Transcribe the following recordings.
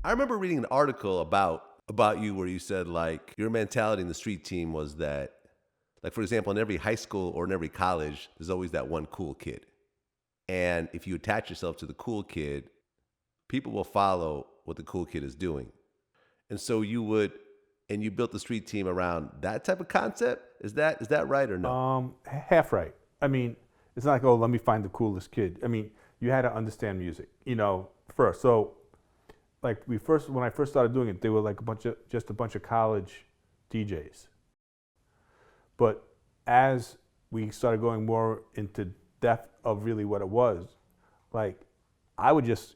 I remember reading an article about you where you said like your mentality in the street team was that, like for example, in every high school or in every college, there's always that one cool kid, and if you attach yourself to the cool kid, people will follow what the cool kid is doing, and so you would, and you built the street team around that type of concept. Is that right or no? Half right. I mean, it's not like, oh, let me find the coolest kid. I mean, you had to understand music, first. So, like when I first started doing it, they were like just a bunch of college DJs. But as we started going more into depth of really what it was, like I would just,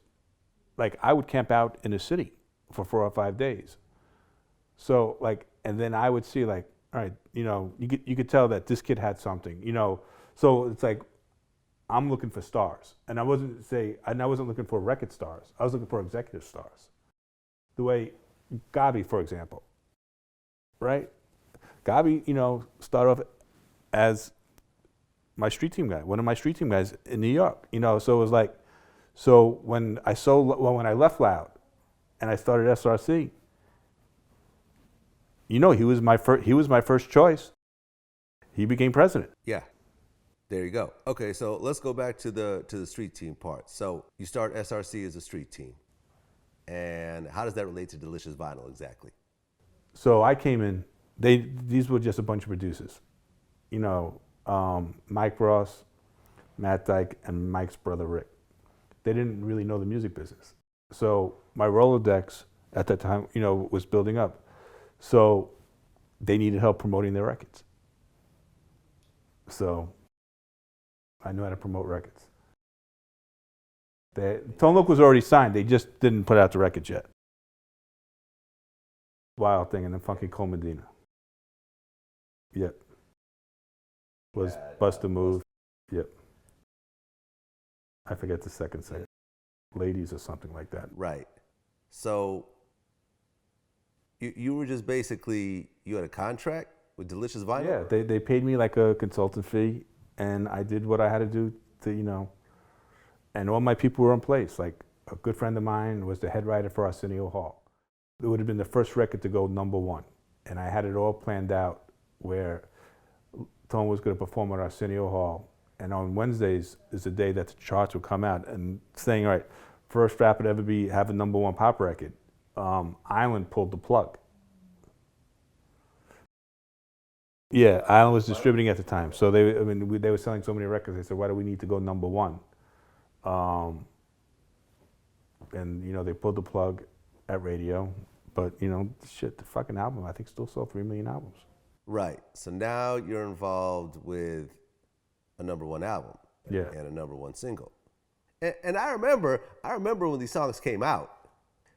like I would camp out in the city for 4 or 5 days. So like, and then I would see like, all right, you could tell that this kid had something. So it's like I'm looking for stars, and I wasn't looking for record stars. I was looking for executive stars. The way Gabi, for example, right? Gabi, started off as my street team guy, one of my street team guys in New York. So it was like, so when I left Loud and I started SRC, he was my first choice. He became president. Yeah. There you go. Okay, so let's go back to the street team part. So you start SRC as a street team, and how does that relate to Delicious Vinyl exactly? So I came in. These were just a bunch of producers, Mike Ross, Matt Dyke, and Mike's brother Rick. They didn't really know the music business. So my Rolodex at that time, was building up. So they needed help promoting their records. So I knew how to promote records. Tone Loc was already signed. They just didn't put out the records yet. Wild Thing and then Funky Cole Medina. Yep. Was Bust a Move. Yep. I forget the second set. Ladies or something like that. Right. So you were just basically, you had a contract with Delicious Vinyl? Yeah, they paid me like a consultant fee, and I did what I had to do to, and all my people were in place. Like a good friend of mine was the head writer for Arsenio Hall. It would have been the first record to go #1, and I had it all planned out where Tone was going to perform at Arsenio Hall, and on Wednesdays is the day that the charts would come out and saying, all right, first rapper to ever have a #1 pop record. Island pulled the plug. Yeah, Island was distributing at the time, so they were selling so many records. They said, "Why do we need to go #1?" And they pulled the plug at radio, but the fucking album I think still sold 3 million albums. Right. So now you're involved with a #1 album, yeah, and a #1 single. And I remember when these songs came out.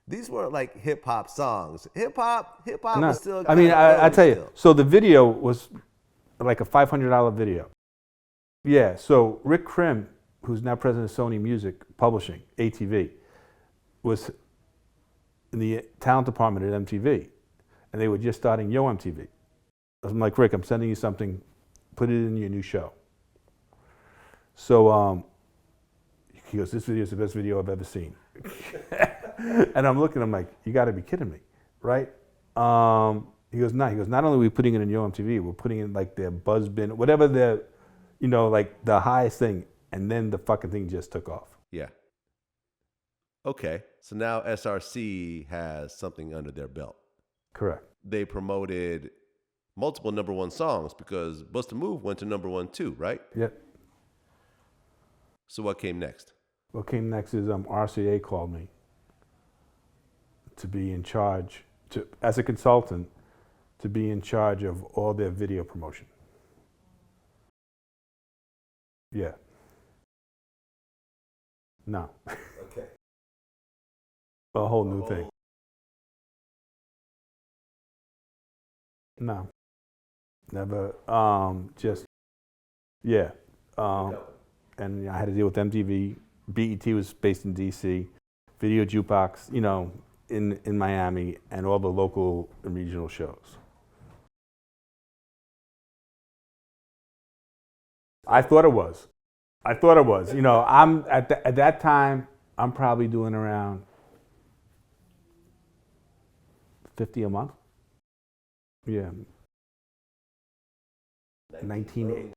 These weren't like hip hop songs. Hip hop was still. I tell you. So the video was like a $500 video. Yeah. So Rick Krim, who's now president of Sony Music Publishing, ATV, was in the talent department at MTV, and they were just starting Yo MTV. I'm like, Rick, I'm sending you something. Put it in your new show. So he goes, this video is the best video I've ever seen. And I'm looking, I'm like, you got to be kidding me, right? He goes, no. He goes, not only are we putting it in Yo MTV, we're putting in like their Buzzbin, whatever the, like the highest thing. And then the fucking thing just took off. Yeah. Okay. So now SRC has something under their belt. Correct. They promoted multiple #1 songs because Bust a Move went to #1 too, right? Yep. So what came next? What came next is RCA called me to be in charge, as a consultant, to be in charge of all their video promotion. Yeah. No. Okay. A whole new thing. No. Never. Just. Yeah. And I had to deal with MTV. BET was based in DC. Video Jukebox, in Miami, and all the local and regional shows. I thought it was. I'm at that time. I'm probably doing around $50 a month. Yeah. 1980.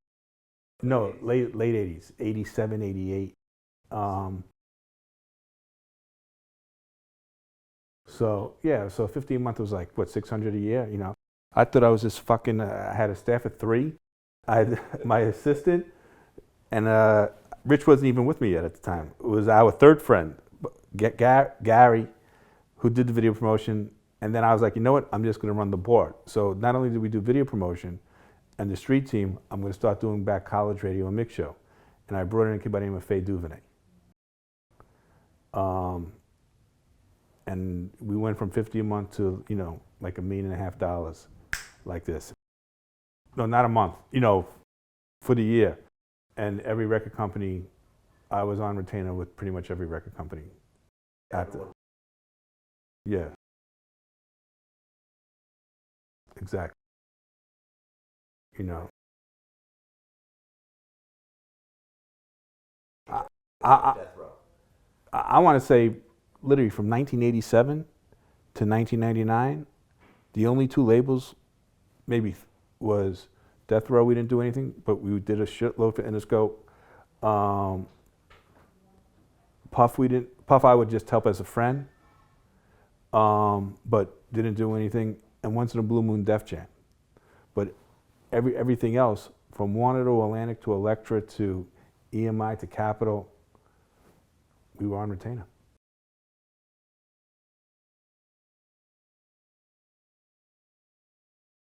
No, late 80s, 87, 88. So yeah, so 50 a month was like what, 600 a year, you know. I thought I was just fucking. I had a staff of 3. I had my assistant, and Rich wasn't even with me yet at the time. It was our third friend, Gary, who did the video promotion. And then I was like, you know what? I'm just going to run the board. So not only did we do video promotion and the street team, I'm going to start doing back college radio and mix show. And I brought in a kid by the name of Faye Duvernay. And we went from 50 a month to, you know, like $1.5 million, like this. No, not a month, you know, for the year. And every record company, I was on retainer with pretty much every record company. Yeah. Exactly. You know, I, I want to say literally from 1987 to 1999, the only 2 labels maybe was Death Row. We didn't do anything, but we did a shitload for Interscope. Puff, we didn't. Puff, I would just help as a friend, but didn't do anything. And once in a blue moon, Def Jam. But everything else, from Warner to Atlantic to Elektra to EMI to Capitol, we were on retainer.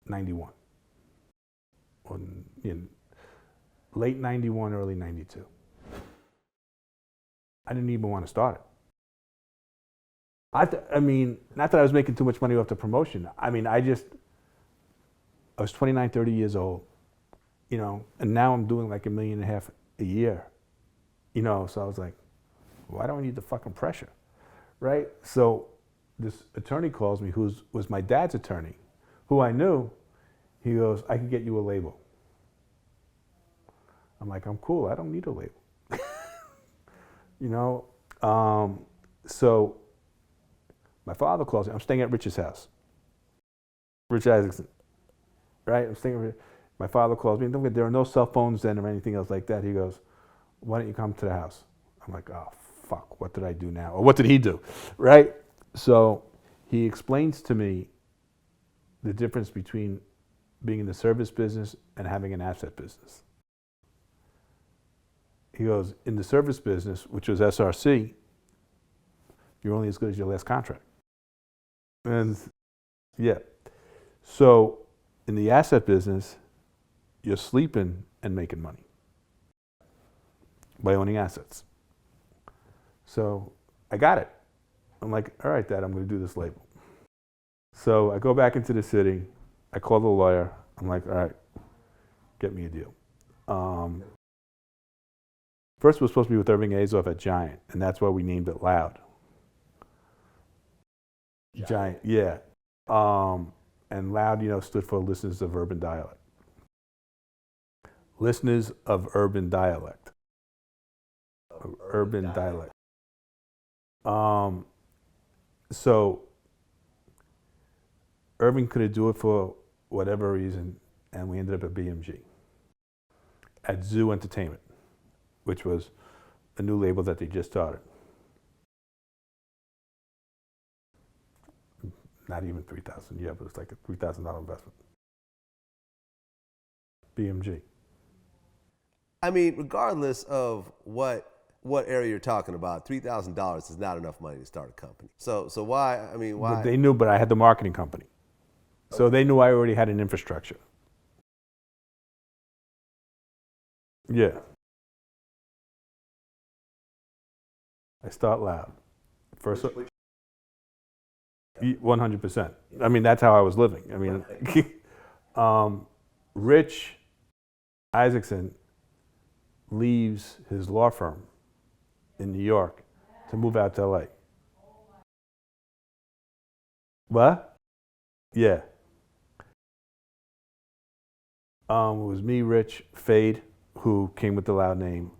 '91. Or, you know, late '91, early '92. I didn't even want to start it. I mean, not that I was making too much money off the promotion. I mean, I was 29, 30 years old, you know, and now I'm doing like $1.5 million a year, you know, so I was like, why do I need the fucking pressure, right? So this attorney calls me, who was my dad's attorney, who I knew. He goes, I can get you a label. I'm like, I'm cool, I don't need a label. You know, so my father calls me. I'm staying at Rich's house. Rich Isaacson, right? I'm staying at my father calls me. And don't forget, there are no cell phones then or anything else like that. He goes, why don't you come to the house? I'm like, oh, fuck, what did I do now? Or what did he do, right? So he explains to me the difference between being in the service business and having an asset business. He goes, in the service business, which was SRC, you're only as good as your last contract. And yeah, so in the asset business, you're sleeping and making money by owning assets. So I got it. I'm like, all right, Dad, I'm going to do this label. So I go back into the city. I call the lawyer. I'm like, all right, get me a deal. First, it was supposed to be with Irving Azoff at Giant, and that's why we named it Loud. Giant, yeah. And Loud, you know, stood for Listeners of Urban Dialect. Listeners of Urban Dialect. Urban Dialect. So Irving couldn't do it for whatever reason, and we ended up at BMG. At Zoo Entertainment, which was a new label that they just started. Not even 3,000, yeah, but it's like a $3,000 investment. BMG. I mean, regardless of what area you're talking about, $3,000 is not enough money to start a company. So why? I mean, why? But they knew, but I had the marketing company, so they knew I already had an infrastructure. Yeah. I start Loud. First, 100%. I mean, that's how I was living. I mean, Rich Isaacson leaves his law firm in New York to move out to LA. What? Yeah. It was me, Rich, Fade, who came with the Loud name,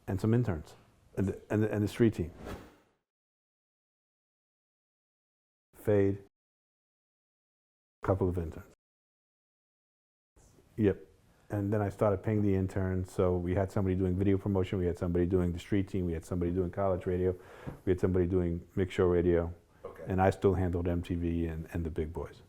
and some interns, and the street team. Fade, couple of interns. Yep. And then I started paying the interns. So we had somebody doing video promotion. We had somebody doing the street team. We had somebody doing college radio. We had somebody doing mix show radio. Okay. And I still handled MTV and the big boys.